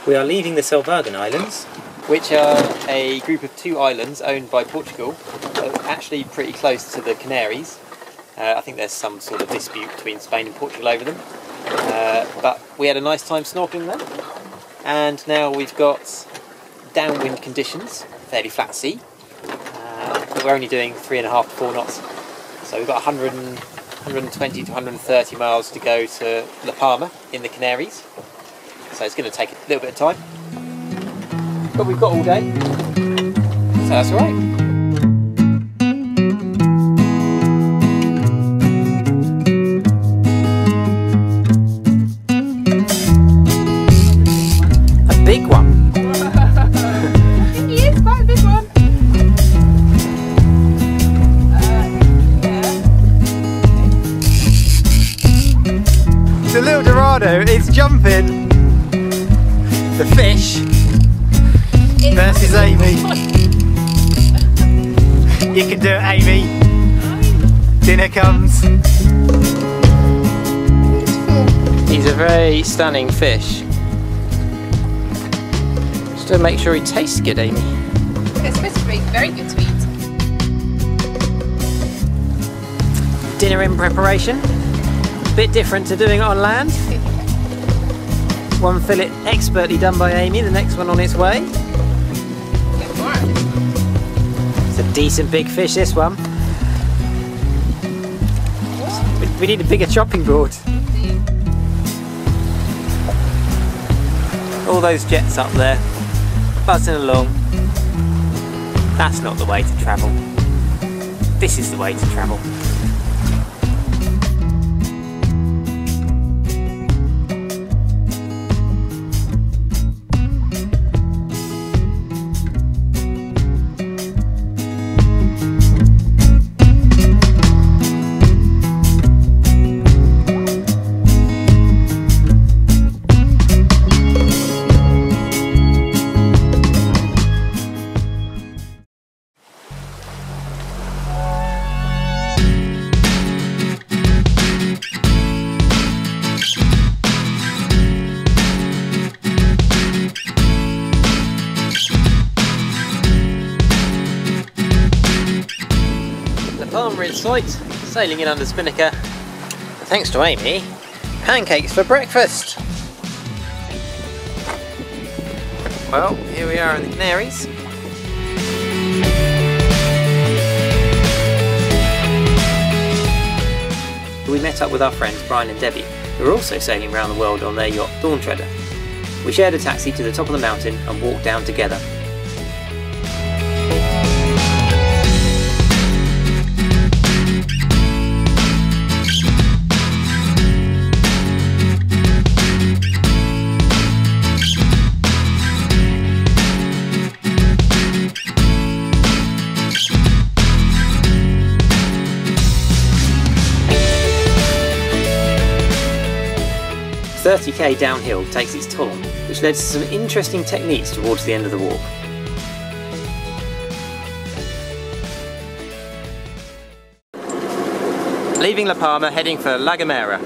We are leaving the Selvagen Islands, which are a group of 2 islands owned by Portugal, actually pretty close to the Canaries. I think there's some sort of dispute between Spain and Portugal over them, but we had a nice time snorkeling there, and now we've got downwind conditions, fairly flat sea, but we're only doing 3.5 to 4 knots, so we've got 120 to 130 miles to go to La Palma in the Canaries, so it's going to take a little bit of time, but we've got all day, so that's alright. A big one. He is quite a big one. The little Dorado is jumping the fish versus Amy. You can do it, Amy. Dinner comes. He's a very stunning fish. Just to make sure he tastes good, Amy. It's supposed to be very good to eat. Dinner in preparation. Bit different to doing it on land. One fillet expertly done by Amy, the next one on its way. It's a decent big fish, this one. We need a bigger chopping board. All those jets up there, buzzing along. That's not the way to travel. This is the way to travel. Palmer in sight, sailing in under spinnaker. Thanks to Amy, pancakes for breakfast. Well, here we are in the Canaries. We met up with our friends Brian and Debbie, who are also sailing around the world on their yacht Dawn Treader. We shared a taxi to the top of the mountain and walked down together. .30k downhill takes its toll, which led to some interesting techniques towards the end of the walk. Leaving La Palma, heading for La Gomera.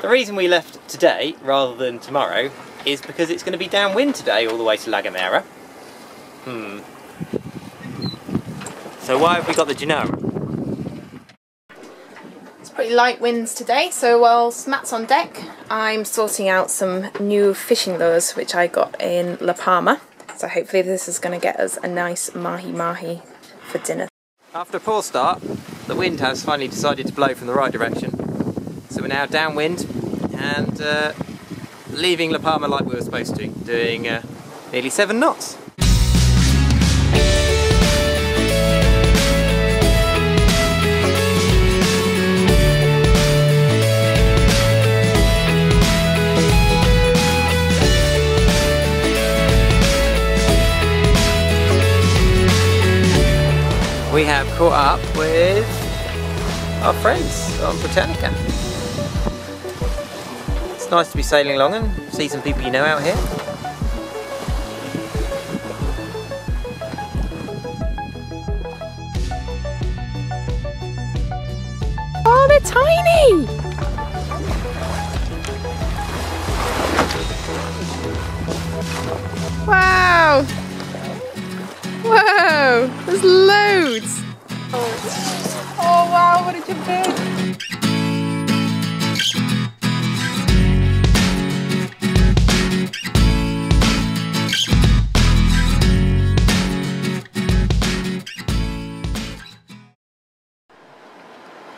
The reason we left today rather than tomorrow is because it's going to be downwind today all the way to La Gomera. So why have we got the Genoa? Pretty light winds today, so whilst Matt's on deck, I'm sorting out some new fishing lures which I got in La Palma. So hopefully this is going to get us a nice mahi-mahi for dinner. After a poor start, the wind has finally decided to blow from the right direction. So we're now downwind and leaving La Palma like we were supposed to, doing nearly 7 knots. We have caught up with our friends on Britannica. It's nice to be sailing along and see some people you know out here. Oh, they're tiny! Wow! Whoa! There's loads! Oh wow, what a jump in!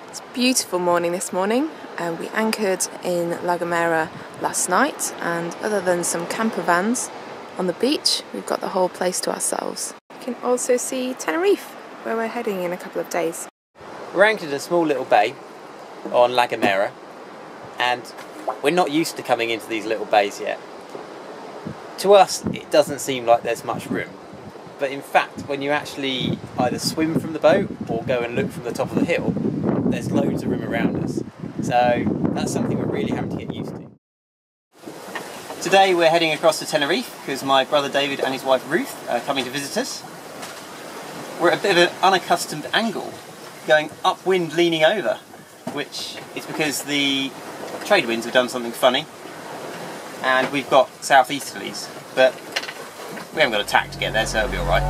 It's a beautiful morning this morning. We anchored in La Gomera last night, and other than some camper vans on the beach, we've got the whole place to ourselves. You can also see Tenerife, where we're heading in a couple of days. We're anchored in a small little bay on La Gomera, and we're not used to coming into these little bays yet. To us, it doesn't seem like there's much room, but in fact, when you actually either swim from the boat or go and look from the top of the hill, there's loads of room around us. So that's something we're really having to get used to. Today we're heading across to Tenerife because my brother David and his wife Ruth are coming to visit us. We're at a bit of an unaccustomed angle, going upwind leaning over, which is because the trade winds have done something funny and we've got southeasterlies, but we haven't got a tack to get there, so it'll be alright.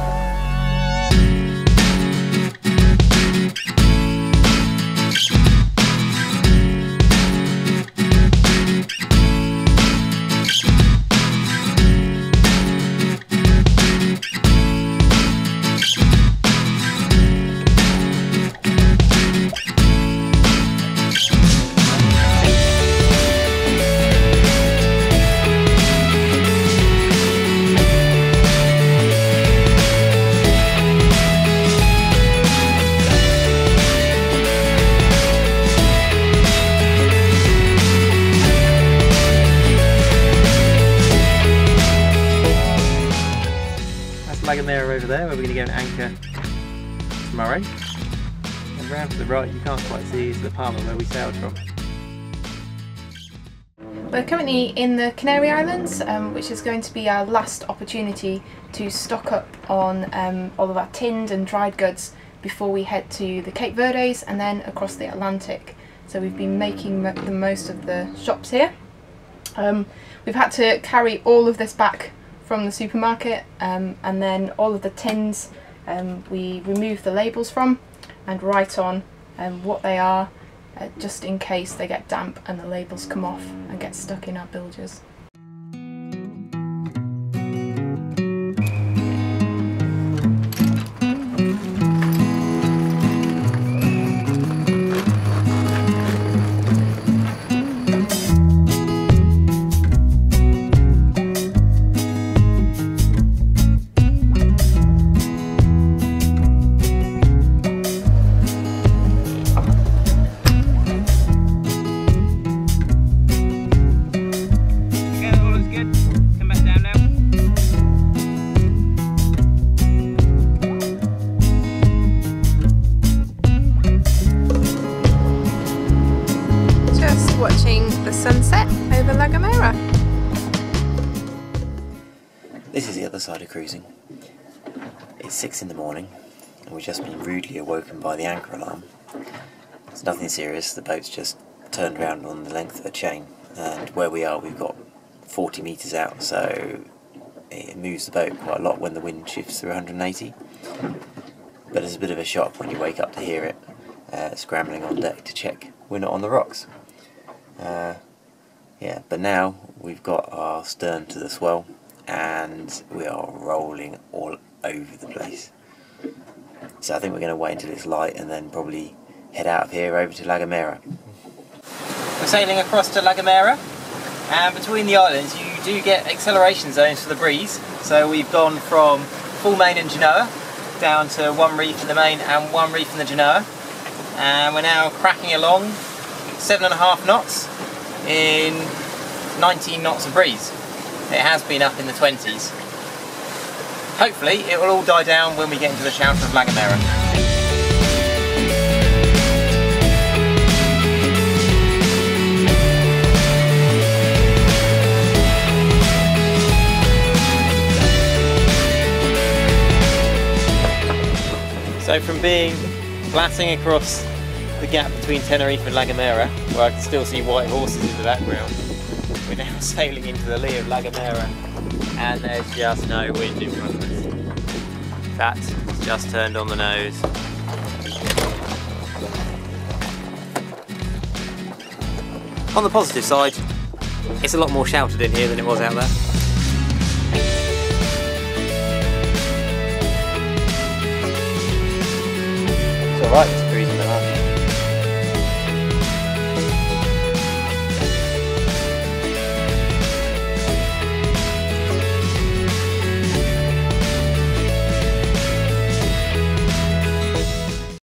La Gomera over there, where we're going to go and anchor tomorrow. And round to the right, you can't quite see, is La Palma, where we sailed from. We're currently in the Canary Islands, which is going to be our last opportunity to stock up on all of our tinned and dried goods before we head to the Cape Verdes and then across the Atlantic. So we've been making the most of the shops here. We've had to carry all of this back from the supermarket, and then all of the tins we remove the labels from and write on what they are, just in case they get damp and the labels come off and get stuck in our bilges. Watching the sunset over La Gomera. This is the other side of cruising. It's 6 in the morning and we've just been rudely awoken by the anchor alarm. It's nothing serious, the boat's just turned around on the length of a chain, and where we are we've got 40 metres out, so it moves the boat quite a lot when the wind shifts through 180. But it's a bit of a shock when you wake up to hear it scrambling on deck to check we're not on the rocks. Yeah, but now we've got our stern to the swell and we are rolling all over the place. So I think we're going to wait until it's light and then probably head out of here over to La Gomera. We're sailing across to La Gomera, and between the islands you do get acceleration zones for the breeze. So we've gone from full main in Genoa down to one reef in the main and one reef in the Genoa, and we're now cracking along 7.5 knots in 19 knots of breeze. It has been up in the 20s. Hopefully it will all die down when we get into the shelter of La Gomera. So from being glassing across the gap between Tenerife and La Gomera, where I can still see white horses in the background, we're now sailing into the lee of La Gomera and there's just no wind in front of us. That's just turned on the nose. On the positive side, it's a lot more sheltered in here than it was out there. It's alright.